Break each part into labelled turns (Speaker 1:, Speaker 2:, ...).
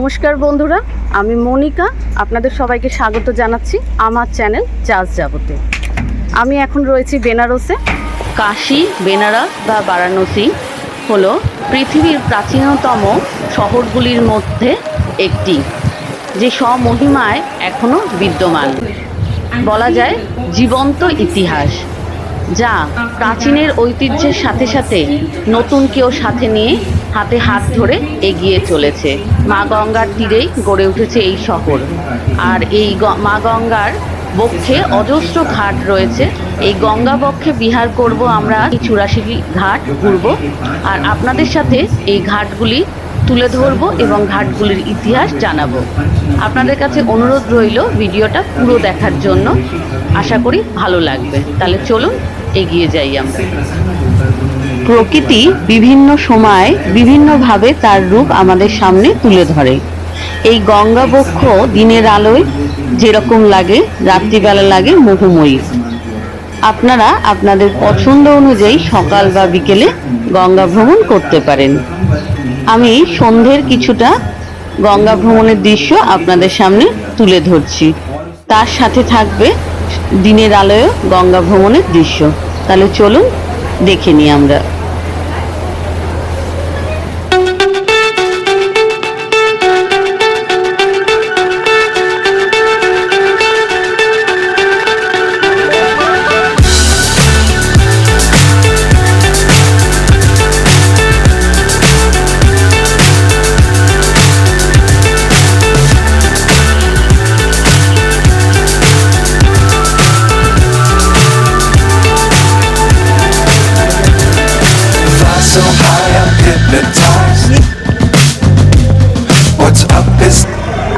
Speaker 1: নমস্কার বন্ধুরা, আমি মনিকা। আপনাদের সবাইকে স্বাগত জানাচ্ছি আমার চ্যানেল জাজ যাবতে। আমি এখন রয়েছি বেনারসে। কাশী, বেনারস বা বারাণসী হলো পৃথিবীর প্রাচীনতম শহরগুলির মধ্যে একটি, যে স্বমহিমায় এখনও বিদ্যমান। বলা যায় জীবন্ত ইতিহাস, যা প্রাচীনের ঐতিহ্যের সাথে সাথে নতুনকেও সাথে নিয়ে হাতে হাত ধরে এগিয়ে চলেছে। মা গঙ্গার তীরেই গড়ে উঠেছে এই শহর। আর এই মা গঙ্গার বক্ষে অজস্র ঘাট রয়েছে। এই গঙ্গা বক্ষে বিহার করব আমরা, 84টি ঘাট ঘুরব আর আপনাদের সাথে এই ঘাটগুলি তুলে ধরবো এবং ঘাটগুলির ইতিহাস জানাবো। আপনাদের কাছে অনুরোধ রইল ভিডিওটা পুরো দেখার জন্য। আশা করি ভালো লাগবে। তাহলে চলুন এগিয়ে যাই আমরা। প্রকৃতি বিভিন্ন সময় বিভিন্নভাবে তার রূপ আমাদের সামনে তুলে ধরে। এই গঙ্গা বক্ষ দিনের আলোয় যেরকম লাগে, রাত্রিবেলা লাগে মোহময়ী। আপনারা আপনাদের পছন্দ অনুযায়ী সকাল বা বিকেলে গঙ্গা ভ্রমণ করতে পারেন। আমি সন্ধ্যের কিছুটা গঙ্গা ভ্রমণের দৃশ্য আপনাদের সামনে তুলে ধরছি। তার সাথে থাকবে দিনের আলোয় গঙ্গা ভ্রমণের দৃশ্য। তাহলে চলুন দেখে নিই আমরা।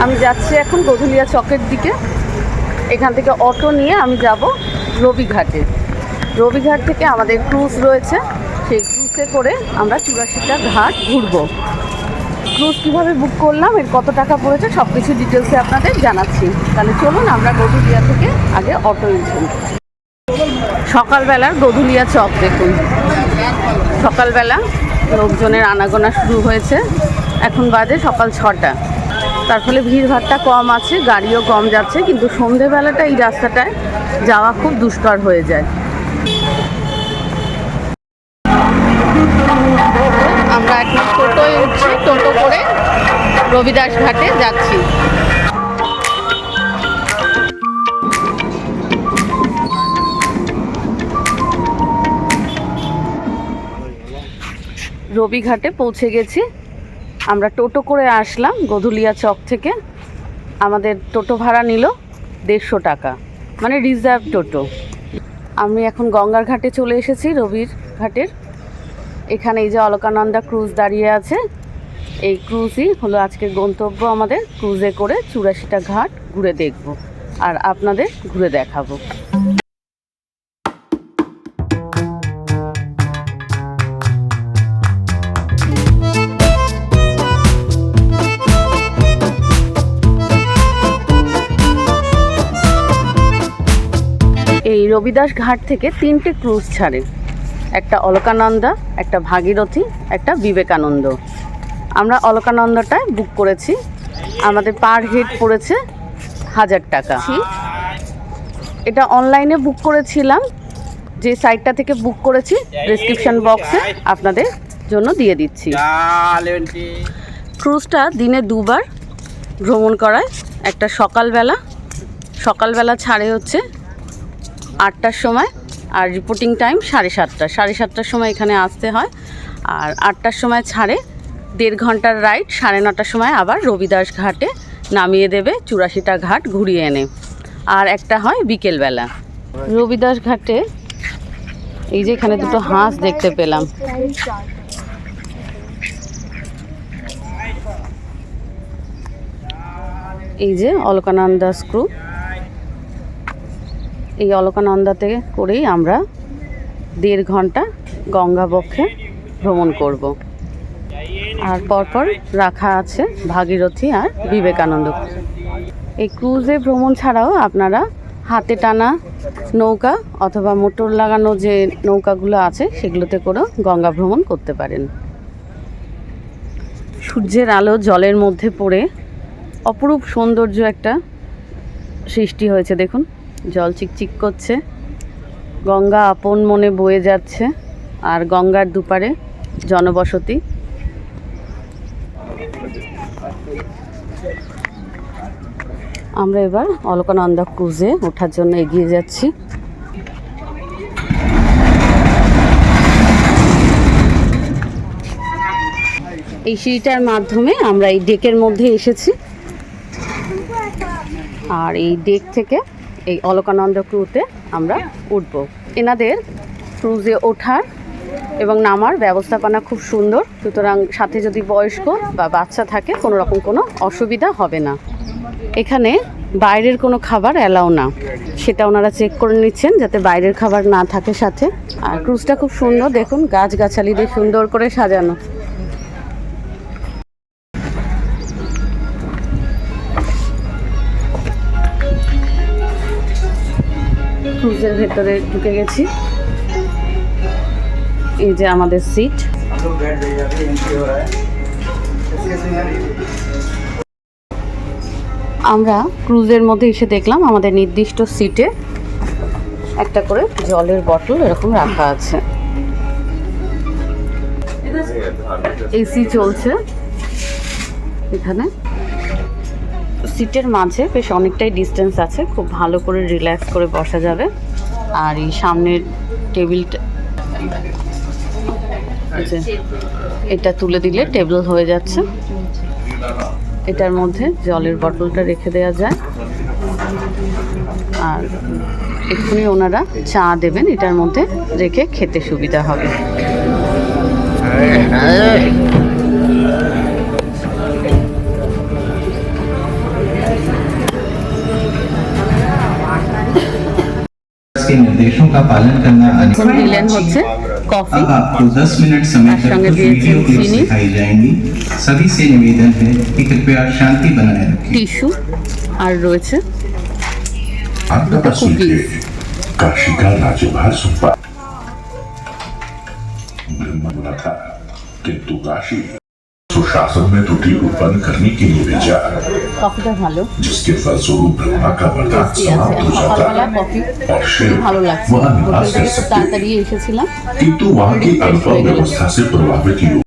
Speaker 1: আমি যাচ্ছি এখন গধুলিয়া চকের দিকে। এখান থেকে অটো নিয়ে আমি যাব রবিঘাটে। রবিঘাট থেকে আমাদের ক্রুজ রয়েছে, সেই ক্রুজে করে আমরা 84টা ঘাট ঘুরব। ক্রুজ কীভাবে বুক করলাম, এর কত টাকা পড়েছে, সব কিছু ডিটেলসে আপনাদের জানাচ্ছি। তাহলে চলুন আমরা গধুলিয়া থেকে আগে অটো উঠি। সকালবেলার গধুলিয়া চক দেখুন। সকালবেলা লোকজনের আনাগোনা শুরু হয়েছে। এখন বাজে সকাল 6টা। তার ফলে ভিড়ভাড়টা কম আছে, গাড়িও কম যাচ্ছে। কিন্তু সন্ধেবেলাটা এই রাস্তাটায় যাওয়া খুব দুষ্কর হয়ে যায়। আমরা এখন টোটোয় উঠছি, টোটো করে রবিদাস ঘাটে যাচ্ছি। রবিঘাটে পৌঁছে গেছি। আমরা টোটো করে আসলাম গধুলিয়া চক থেকে। আমাদের টোটো ভাড়া নিল 150 টাকা, মানে রিজার্ভ টোটো। আমি এখন গঙ্গার ঘাটে চলে এসেছি, রবির ঘাটের। এখানে এই যে অলকানন্দা ক্রুজ দাঁড়িয়ে আছে। এই ক্রুজই হলো আজকের গন্তব্য আমাদের। ক্রুজে করে 84টা ঘাট ঘুরে দেখব আর আপনাদের ঘুরে দেখাবো। এই রবিদাস ঘাট থেকে 3টে ক্রুজ ছাড়ে, একটা অলকানন্দা, একটা ভাগীরথী, একটা বিবেকানন্দ। আমরা অলকানন্দাটায় বুক করেছি। আমাদের পার হেড পড়েছে 1000 টাকা। এটা অনলাইনে বুক করেছিলাম, যে সাইটটা থেকে বুক করেছি ডেসক্রিপশন বক্সে আপনাদের জন্য দিয়ে দিচ্ছি। ক্রুজটা দিনে 2বার ভ্রমণ করায়। একটা সকালবেলা ছাড়ে হচ্ছে 8টার সময়, আর রিপোর্টিং টাইম 7:30। 7:30টার সময় এখানে আসতে হয়। আর 8টার সময় ছাড়ে, 1.5 ঘন্টার রাইড। 9:30টার সময় আবার রবিদাস ঘাটে নামিয়ে দেবে, 84টা ঘাট ঘুরিয়ে এনে। আর একটা হয় বিকেলবেলা। রবিদাস ঘাটে এই যে এখানে 2টো হাঁস দেখতে পেলাম। এই যে অলকানন্দা স্ক্রু। এই অলকানন্দাতে করেই আমরা 1.5 ঘন্টা গঙ্গা বক্ষে ভ্রমণ করব। আর পরপর রাখা আছে ভাগীরথী আর বিবেকানন্দ। এই ক্রুজে ভ্রমণ ছাড়াও আপনারা হাতে টানা নৌকা অথবা মোটর লাগানো যে নৌকাগুলো আছে সেগুলোতে করেও গঙ্গা ভ্রমণ করতে পারেন। সূর্যের আলো জলের মধ্যে পড়ে অপরূপ সৌন্দর্য একটা সৃষ্টি হয়েছে। দেখুন, জল চিকচিক করছে, গঙ্গা আপন মনে বয়ে যাচ্ছে, আর গঙ্গার দুপারে জনবসতি। আমরা এবার অলকানন্দা ক্রুজে ওঠার জন্য এগিয়ে যাচ্ছি। এই সিঁড়িটার মাধ্যমে আমরা এই ডেকের মধ্যে এসেছি, আর এই ডেক থেকে এই অলকানন্দা ক্রুজে আমরা উঠব। এনাদের ক্রুজে ওঠার এবং নামার ব্যবস্থাপনা খুব সুন্দর, সুতরাং সাথে যদি বয়স্ক বা বাচ্চা থাকে কোনো রকম কোনো অসুবিধা হবে না। এখানে বাইরের কোনো খাবার অ্যালাউ না, সেটা ওনারা চেক করে নিচ্ছেন যাতে বাইরের খাবার না থাকে সাথে। আর ক্রুজটা খুব সুন্দর, দেখুন গাছগাছালি দিয়ে সুন্দর করে সাজানো। ক্রুজের ভেতরে ঢুকে গেছি। এই যে আমাদের সিট। আমরা ক্রুজের মধ্যে এসে দেখলাম আমাদের নির্দিষ্ট সিটে একটা করে জলের বটল এরকম রাখা আছে। এসি চলছে এখানে। সিটের মাঝে বেশ অনেকটাই ডিস্টেন্স আছে, খুব ভালো করে রিল্যাক্স করে বসা যাবে। আর এই সামনের টেবিলটা, এটা তুলে দিলে টেবিল হয়ে যাচ্ছে। এটার মধ্যে জলের বটলটা রেখে দেওয়া যায়, আর এক্ষুনি ওনারা চা দেবেন, এটার মধ্যে রেখে খেতে সুবিধা হবে।
Speaker 2: के निर्देशों का पालन करना
Speaker 1: दिलन হচ্ছে कॉफी।
Speaker 2: अब आपको 10 मिनट समय तक कुछ वीडियो क्लिप्स दिखाई जाएंगी। सभी से निवेदन है कि कृपया शांति बनाए रखें।
Speaker 1: टिश्यू আর রয়েছে
Speaker 3: आपका सुनके काशी का राज्यभार सुनपा ब्रह्मा बोला था, किंतु काशी सुशासन में त्रुटि उत्पन्न करने के लिए भेजा,
Speaker 1: কফিটা ভালো,
Speaker 3: जिसके फलस्वरूप ब्रह्मा का वरदान समाप्त हो जाता है और शिव
Speaker 1: ভালো লাগছে।
Speaker 3: वह निवास कर सकते,
Speaker 1: তাড়াতাড়ি এসেছিলাম।
Speaker 3: किंतु वहाँ की अनुपम व्यवस्था से प्रभावित लोग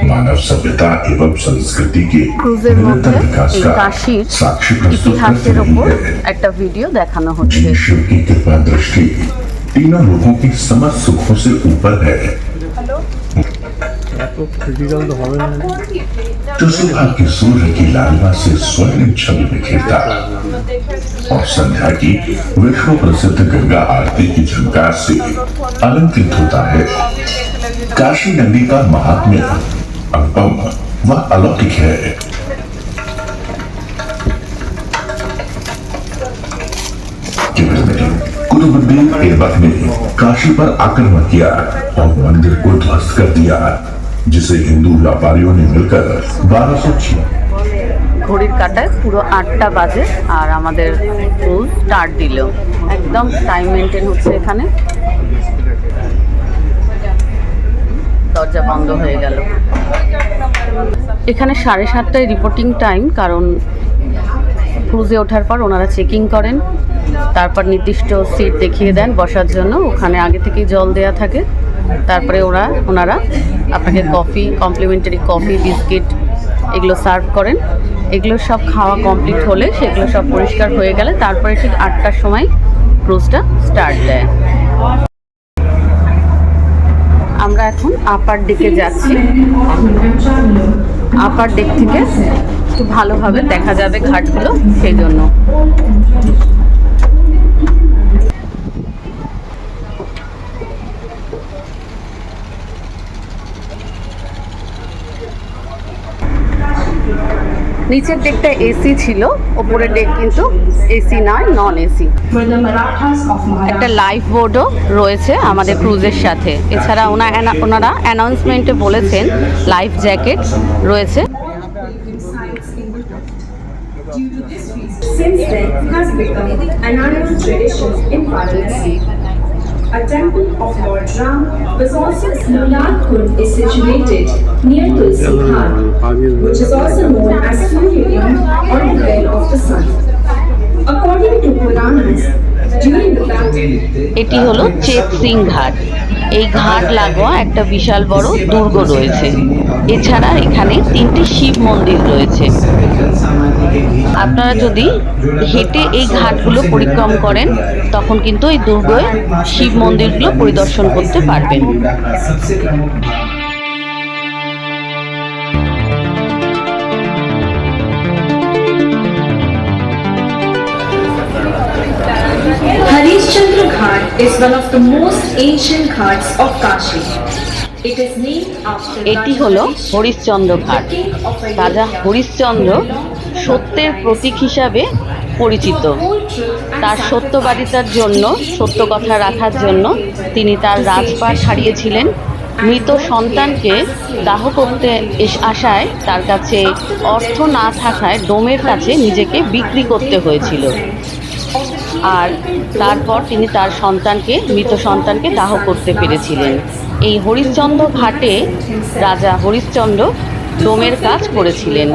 Speaker 3: मानव सभ्यता एवं संस्कृति के
Speaker 1: ক্রুজের মধ্যে
Speaker 3: निरंतर विकास
Speaker 1: এই
Speaker 3: का
Speaker 1: কাশীর
Speaker 3: साक्षी प्रस्तुत करते
Speaker 1: ইতিহাসের ওপর
Speaker 3: रही है।
Speaker 1: একটা ভিডিও देखानो হচ্ছে।
Speaker 3: ईश्वर की कृपा दृष्टि तीनों लोगों की समस्त सुखों से ऊपर है। जो सुबह के सूर्य की लालिमा से स्वर्णिम छवि बिखेरता और संध्या की विश्व प्रसिद्ध गंगा आरती की झंकार से अलंकृत होता है। काशी नगरी का महात्म्य अनुपम व अलौकिक है। कुतुबुद्दीन ऐबक ने काशी पर आक्रमण किया और मंदिर को ध्वस्त कर दिया, जिसे हिंदू व्यापारियों ने मिलकर 1206
Speaker 1: ঘড়ির কাঁটায় পুরো 8টা বাজে আর আমাদের ক্রুজ স্টার্ট দিল। একদম টাইম মেনটেন হচ্ছে এখানে। দরজা বন্ধ হয়ে গেল। এখানে 7:30টায় রিপোর্টিং টাইম, কারণ ক্রুজে ওঠার পর ওনারা চেকিং করেন, তারপর নির্দিষ্ট সিট দেখিয়ে দেন বসার জন্য। ওখানে আগে থেকেই জল দেয়া থাকে, তারপরে ওনারা আপনাকে কফি, কমপ্লিমেন্টারি কফি, বিস্কিট এগুলো সার্ভ করেন। এগুলো সব খাওয়া কমপ্লিট হলে, সেগুলো সব পরিষ্কার হয়ে গেলে তারপরে ঠিক 8টার সময় ক্রুজটা স্টার্ট দেয়। আমরা এখন আপার ডেকে যাচ্ছি। আপার ডেক থেকে একটু ভালোভাবে দেখা যাবে ঘাটগুলো, সেই জন্য। নিচের ডেকটা এসি ছিল, ওপরের ডেক কিন্তু এসি নয়, নন এসি। একটা লাইফ বোর্ডও রয়েছে আমাদের ক্রুজের সাথে। এছাড়া ওনারা অ্যানাউন্সমেন্টে বলেছেন লাইফ জ্যাকেট রয়েছে।
Speaker 4: Since then, has become an annual tradition in Varanasi. A temple of Lord Ram was also Lunar Kund is situated near Tulsi Ghat, which is also known as Surya or the well of the sun. According to Puranas, during the battle,
Speaker 1: এটি হলো চেত সিং ঘাট। এই ঘাট লাগোয়া একটা বিশাল বড় দুর্গ রয়েছে। এছাড়া এখানে 3টি শিব মন্দির রয়েছে। আপনারা যদি হেঁটে এই ঘাটগুলো পরিক্রম করেন তখন কিন্তু এই দুর্গে শিব মন্দিরগুলো পরিদর্শন করতে পারবেন।
Speaker 4: Harishchandra Ghat is one of the most ancient ghats of Kashi. It is named after
Speaker 1: এটি হলো হরিশ্চন্দ্র ঘাট। রাজা হরিশ্চন্দ্র সত্যের প্রতীক হিসাবে পরিচিত। তার সত্যবাদিতার জন্য, সত্য কথা রাখার জন্য তিনি তার রাজপাট হারিয়েছিলেন। মৃত সন্তানকে দাহ করতে আসায় তার কাছে অর্থ না থাকায় ডোমের কাছে নিজেকে বিক্রি করতে হয়েছিল। আর তারপর তিনি তার মৃত সন্তানকে দাহ করতে পেরেছিলেন। এই হরিশ্চন্দ্র ঘাটে রাজা হরিশ্চন্দ্র ডোমের কাজ করেছিলেন।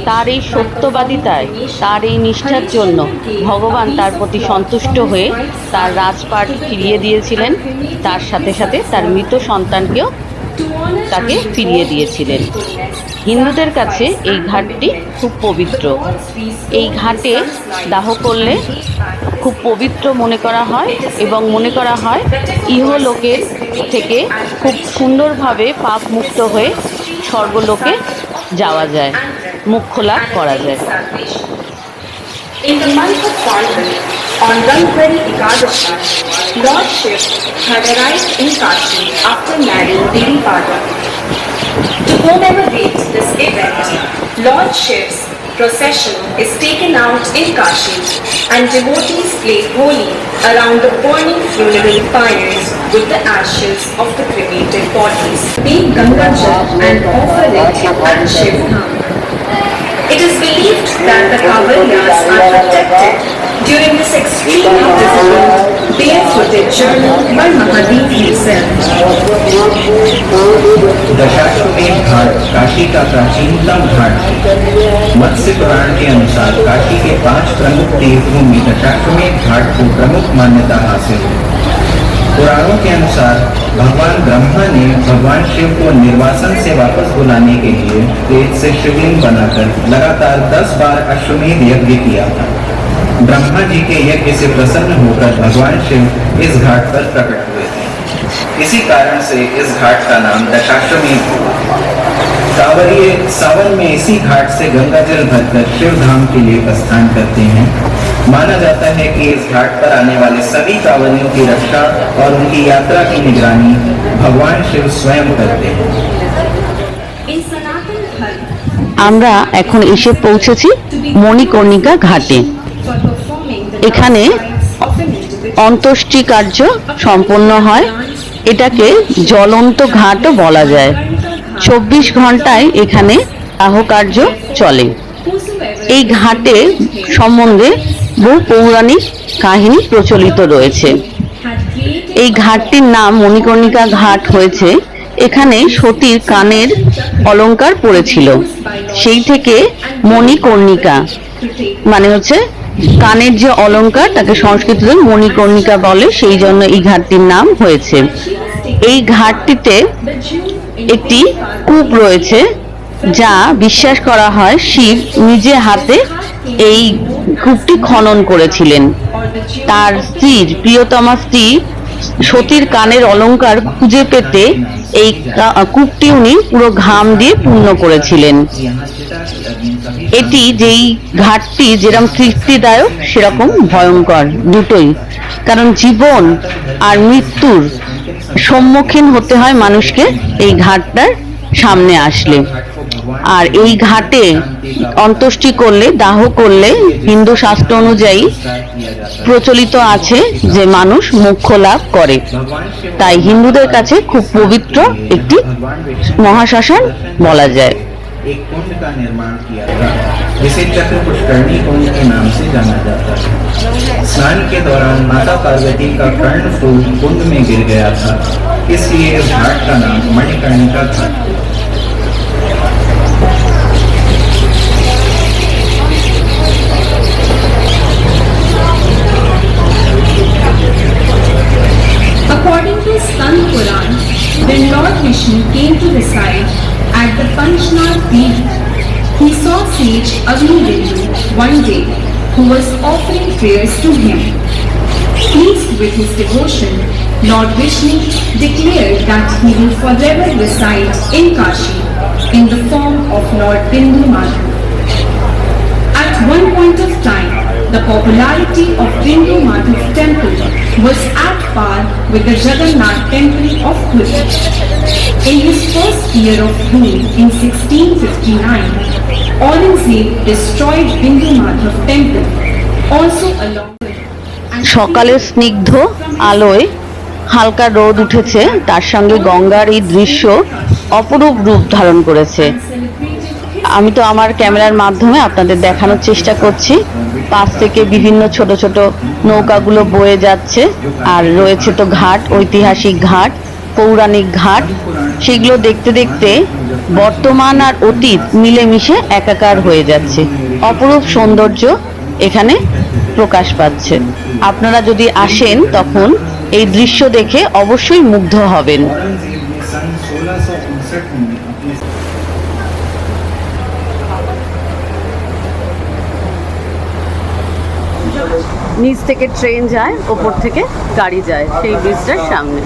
Speaker 1: তার এই সত্যবাদিতায়, তার এই নিষ্ঠার জন্য ভগবান তার প্রতি সন্তুষ্ট হয়ে তার রাজপাট ফিরিয়ে দিয়েছিলেন। তার সাথে সাথে তার মৃত সন্তানকেও তাকে ফিরিয়ে দিয়েছিলেন। হিন্দুদের কাছে এই ঘাটটি খুব পবিত্র। এই ঘাটে দাহ করলে খুব পবিত্র মনে করা হয় এবং মনে করা হয় ইহলোকের থেকে খুব সুন্দরভাবে পাপ মুক্ত হয়ে স্বর্গলোকে যাওয়া যায়, মোক্ষ লাভ করা যায়।
Speaker 4: In the month of Falguni, on Rangpuri Ekadashi, Lord Shiv had arrived in Kashi after marrying Devi Pada. To commemorate this event, Lord Shiv's procession is taken out in Kashi and devotees play Holi around the burning funeral pyres with the ashes of the cremated bodies. Take Ganga Jal and offer it at Shiv Dham. It is believed that the Kavaliyas are protected during this extremely difficult, barefooted journey by Mahadev himself.
Speaker 2: Dashashwamedh Ghat Kashi का प्राचीनतम घाट है। मत्स्य पुराण के अनुसार काशी के 5 प्रमुख तीर्थों में दशाश्वमेध घाट को प्रमुख मान्यता हासिल है। पुराणों के अनुसार भगवान ब्रह्मा ने भगवान शिव को निर्वासन से वापस बुलाने के लिए रेत से शिवलिंग बनाकर लगातार 10 बार अश्वमेध यज्ञ किया था। ब्रह्मा जी के यज्ञ से प्रसन्न होकर भगवान शिव इस घाट पर प्रकट हुए थे। इसी कारण से इस घाट का नाम दशाश्वमेध हुआ। कांवरिये सावन में इसी घाट से गंगा जल भरकर शिव धाम के लिए प्रस्थान करते हैं। माना जाता है कि इस घाट पर आने वाले सभी कांवरियों की रक्षा और उनकी यात्रा की निगरानी भगवान शिव स्वयं करते हैं।
Speaker 4: In Sanatan Dharma,
Speaker 1: আমরা এখন এসে পৌঁছেছি মণিকর্ণিকা ঘাটে।
Speaker 4: for performing the
Speaker 1: এখানে
Speaker 4: rites of an individual,
Speaker 1: অন্ত্যেষ্টি কার্য সম্পন্ন হয়। এটাকে জ্বলন্ত ঘাটও বলা যায়। 24 ঘন্টায় এখানে দাহ কার্য চলে।
Speaker 4: whosoever
Speaker 1: এই ঘাটে সম্বন্ধে বহু পৌরাণিক কাহিনী প্রচলিত রয়েছে।
Speaker 4: had created
Speaker 1: এই ঘাটটির নাম মণিকর্ণিকা ঘাট হয়েছে। এখানে সতীর কানের অলংকার পড়েছিল, সেই থেকে মণিকর্ণিকা
Speaker 4: to take
Speaker 1: মানে হচ্ছে কানের যে অলংকার তাকে সংস্কৃতিতে মণিকর্ণিকা বলে, সেই জন্য এই ঘাটটির নাম হয়েছে। এই ঘাটটিতে
Speaker 4: the Jew in
Speaker 1: একটি কূপ রয়েছে, যা বিশ্বাস করা হয় শিব নিজে হাতে এই কূপটি খনন করেছিলেন।
Speaker 4: or the Jew
Speaker 1: তার স্ত্রীর, প্রিয়তমা স্ত্রী সতীর কানের অলংকার খুঁজে পেতে এই কূপটি উনি পুরো ঘাম দিয়ে পূর্ণ করেছিলেন। এটি যেই ঘাটটি যেরকম তৃপ্তিদায়ক সেরকম ভয়ঙ্কর দুটোই, কারণ জীবন আর মৃত্যুর সম্মুখীন হতে হয় মানুষকে এই ঘাটটার সামনে আসলে। আর এই ঘাটে অন্ত্যেষ্টি করলে, দাহ করলে হিন্দু শাস্ত্র অনুযায়ী প্রচলিত আছে যে মানুষ মোক্ষ লাভ করে। তাই হিন্দুদের কাছে খুব পবিত্র একটি মহাশ্মশান বলা যায়।
Speaker 2: एक कुंड का निर्माण किया था जिसे चक्र पुष्करणी कुंड के नाम से जाना जाता है। स्नान के दौरान माता पार्वती का कर्णफूल कुंड में गिर गया था, इसलिए इस घाट का नाम मणिकर्णिका घाट हुआ।
Speaker 4: According to Skand Puran, when Lord Vishnu came to reside at the Panchnath Peeth, he saw sage Agnivindu one day who was offering prayers to him. Pleased with his devotion, Lord Vishnu declared that he will forever reside in Kashi in the form of Lord Bindu Madhav. At one point of time, the popularity of Bindu Madhav temple was at par with the Jagannath temple of Puri. In his first year of rule in 1659, Aurangzeb destroyed Bindu Madhav temple, also along with
Speaker 1: সকালের স্নিগ্ধ আলোয় হালকা রোদ উঠেছে, তার সঙ্গে গঙ্গার এই দৃশ্য অপরূপ রূপ ধারণ করেছে। আমি তো আমার ক্যামেরার মাধ্যমে আপনাদের দেখানোর চেষ্টা করছি। পাশ থেকে বিভিন্ন ছোট ছোট নৌকাগুলো বয়ে যাচ্ছে, আর রয়েছে তো ঘাট, ঐতিহাসিক ঘাট, পৌরাণিক ঘাট। সেগুলো দেখতে দেখতে বর্তমান আর অতীত মিলেমিশে একাকার হয়ে যাচ্ছে। অপরূপ সৌন্দর্য এখানে প্রকাশ পাচ্ছে। আপনারা যদি আসেন তখন এই দৃশ্য দেখে অবশ্যই মুগ্ধ হবেন।
Speaker 2: औरंगजेब ने सन 1659 में अपने
Speaker 1: নিচ থেকে ট্রেন যায়, ওপর থেকে গাড়ি যায় সেই ব্রিজটার সামনে।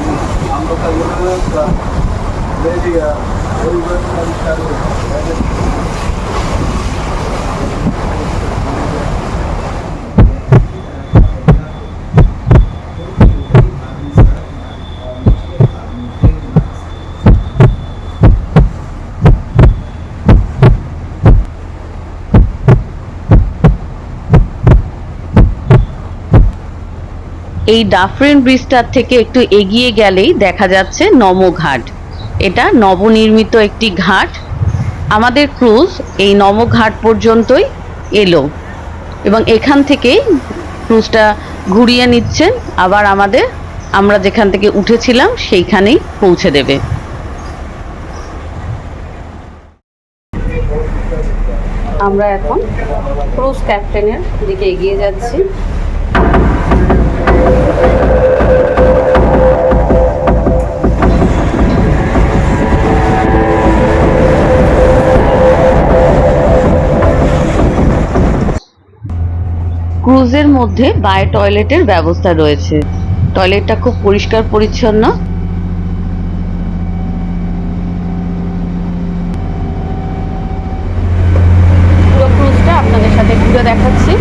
Speaker 1: এই ডাফরেন ব্রিজটার থেকে একটু এগিয়ে গেলেই দেখা যাচ্ছে নমঘাট। এটা নবনির্মিত একটি ঘাট। আমাদের ক্রুজ এই নমঘাট পর্যন্তই এলো এবং এখান থেকেই ক্রুজটা ঘুরিয়ে নিচ্ছেন, আবার আমরা যেখান থেকে উঠেছিলাম সেইখানেই পৌঁছে দেবে। আমরা এখন ক্রুজ ক্যাপ্টেনের দিকে এগিয়ে যাচ্ছি। ক্রুজের মধ্যে বায় টয়লেটের ব্যবস্থা রয়েছে। টয়লেটটা খুব পরিষ্কার পরিচ্ছন্ন। পুরো ক্রুজটা আপনাদের সাথে ঘুরে দেখাচ্ছি।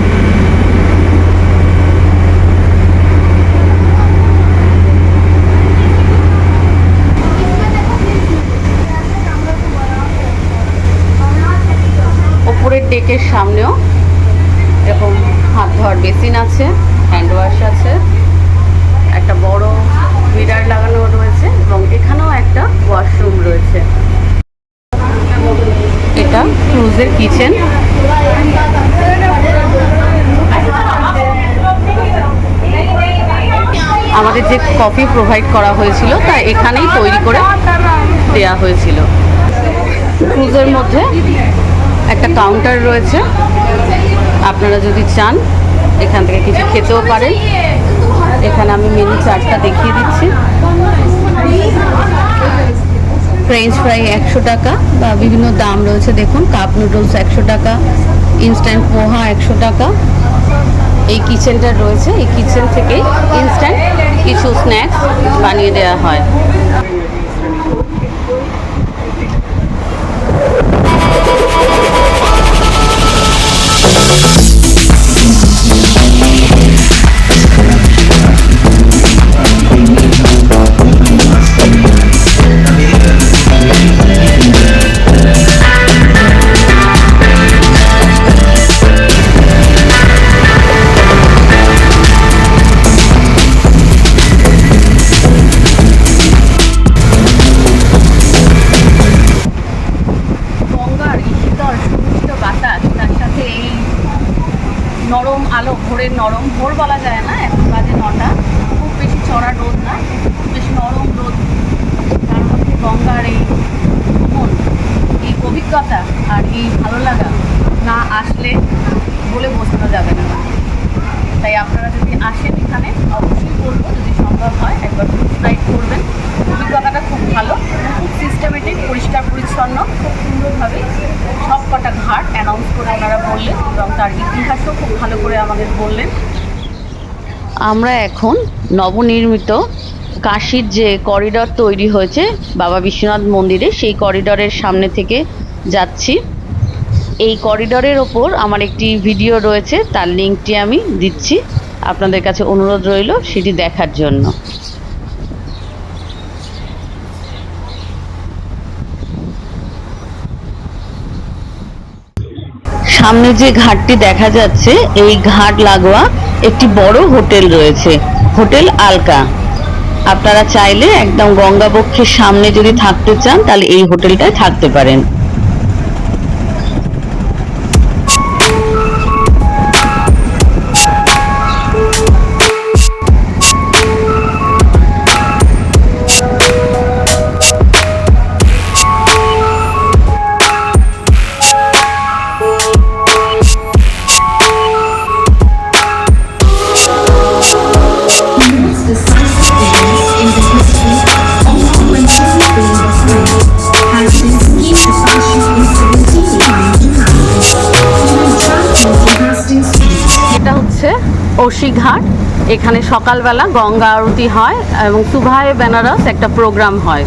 Speaker 1: ওপরের ডেকের সামনেও এরকম হাত ধোয়ার বেসিন আছে, হ্যান্ড ওয়াশ আছে, একটা বড় মিরার লাগানো রয়েছে এবং এখানেও একটা ওয়াশরুম রয়েছে। এটা ক্রুজের কিচেন। আমাদের যে কফি প্রোভাইড করা হয়েছিল তা এখানেই তৈরি করে দেয়া হয়েছিল। ক্রুজের মধ্যে একটা কাউন্টার রয়েছে, আপনারা যদি চান এখান থেকে কিছু খেতেও পারেন। এখানে আমি মেনু চার্টটা দেখিয়ে দিচ্ছি। ফ্রেঞ্চ ফ্রাই 100 টাকা বা বিভিন্ন দাম রয়েছে, দেখুন। কাপ নুডলস 100 টাকা, ইনস্ট্যান্ট পোহা 100 টাকা। এই কিচেনটা রয়েছে, এই কিচেন থেকেই ইনস্ট্যান্ট কিছু স্ন্যাক্স বানিয়ে দেওয়া হয়। গঙ্গার 9টা, খুব বেশি চড়া রোদ না, খুব বেশি নরম রোদ, তার মধ্যে গঙ্গার এই ভ্রমণ, এই অভিজ্ঞতা আর এই ভালো লাগা না আসলে বলে বোঝানো যাবে না। তাই আপনারা যদি আসেন এখানে অবশ্যই বলবো, যদি সম্ভব হয় একবার রাইড করবেন। অভিজ্ঞতাটা খুব ভালো, খুব সিস্টেমেটিক, পরিষ্কার পরিচ্ছন্ন, খুব সুন্দরভাবে সব কটা ঘাট অ্যানাউন্স করে ওনারা বললেন এবং তার ইতিহাসও খুব ভালো করে আমাদের বললেন। আমরা এখন নবনির্মিত কাশীর যে করিডর তৈরি হয়েছে বাবা বিশ্বনাথ মন্দিরে, সেই করিডরের সামনে থেকে যাচ্ছি। এই করিডরের ওপর আমার একটি ভিডিও রয়েছে, তার লিঙ্কটি আমি দিচ্ছি, আপনাদের কাছে অনুরোধ রইল সেটি দেখার জন্য। সামনে যে ঘাটটি দেখা যাচ্ছে, এই ঘাট লাগোয়া একটি বড় হোটেল রয়েছে, হোটেল আলকা। আপনারা চাইলে একদম গঙ্গাবক্ষের সামনে যদি থাকতে চান তাহলে এই হোটেলটায় থাকতে পারেন। এটা হচ্ছে ওশি ঘাট। এখানে সকালবেলা গঙ্গা আরতি হয় এবং সুভায়ে বেনারস একটা প্রোগ্রাম হয়,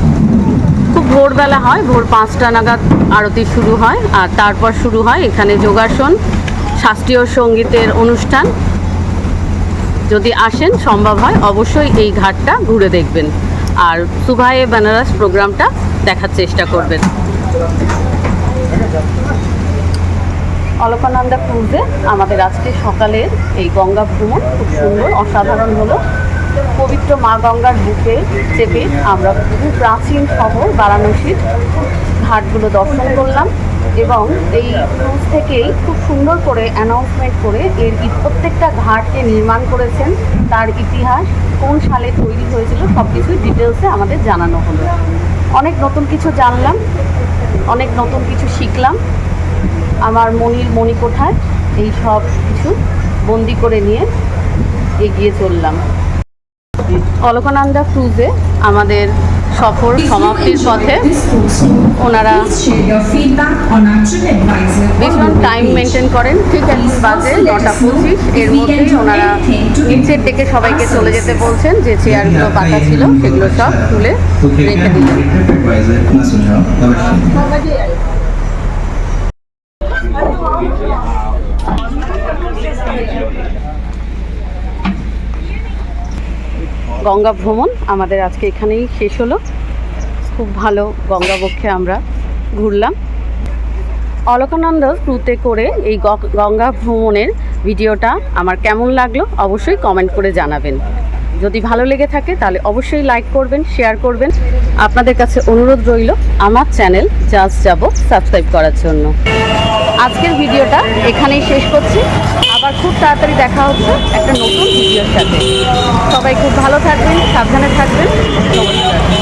Speaker 1: খুব ভোরবেলা হয়, ভোর 5টা নাগাদ আরতি শুরু হয় আর তারপর শুরু হয় এখানে যোগাসন, শাস্ত্রীয় সঙ্গীতের অনুষ্ঠান। যদি আসেন সম্ভব হয় অবশ্যই এই ঘাটটা ঘুরে দেখবেন আর সুভায়ে বেনারস প্রোগ্রামটা দেখার চেষ্টা করবেন। অলকানন্দা ক্রুজে আমাদের আজকে সকালের এই গঙ্গা ভ্রমণ খুব সুন্দর, অসাধারণ হলো। পবিত্র মা গঙ্গার বুকে চেপে আমরা খুব প্রাচীন শহর বারাণসীর ঘাটগুলো দর্শন করলাম এবং এই ক্রুজ থেকেই খুব সুন্দর করে অ্যানাউন্সমেন্ট করে এর প্রত্যেকটা ঘাটকে নির্মাণ করেছেন, তার ইতিহাস, কোন সালে তৈরি হয়েছিল, সব কিছুই ডিটেলসে আমাদের জানানো হলো। অনেক নতুন কিছু জানলাম, অনেক নতুন কিছু শিখলাম। আমার মনির মণিকোঠায় এই সব কিছু বন্দি করে নিয়ে এগিয়ে চললাম। অলকানন্দা ক্রুজে আমাদের সফর সমাপ্তির পথে ওনারা ভীষণ টাইম মেনটেন করেন। ঠিক এখন বাজে 9:25, এর মধ্যেই ওনারা নিচের ডেকে সবাইকে চলে যেতে বলছেন। যে চেয়ারগুলো পাতা ছিল সেগুলো সব তুলে রেখে দিলেন। গঙ্গা ভ্রমণ আমাদের আজকে এখানেই শেষ হলো। খুব ভালো গঙ্গাবক্ষে আমরা ঘুরলাম। অলকানন্দা ক্রুতে করে এই গঙ্গা ভ্রমণের ভিডিওটা আমার কেমন লাগলো অবশ্যই কমেন্ট করে জানাবেন। যদি ভালো লেগে থাকে তাহলে অবশ্যই লাইক করবেন, শেয়ার করবেন। আপনাদের কাছে অনুরোধ রইল আমার চ্যানেল জাস্ট যাব সাবস্ক্রাইব করার জন্য। আজকের ভিডিওটা এখানেই শেষ করছি। আবার খুব তাড়াতাড়ি দেখা হচ্ছে একটা নতুন ভিডিওর সাথে। সবাই খুব ভালো থাকবেন, সাবধানে থাকবেন। নমস্কার।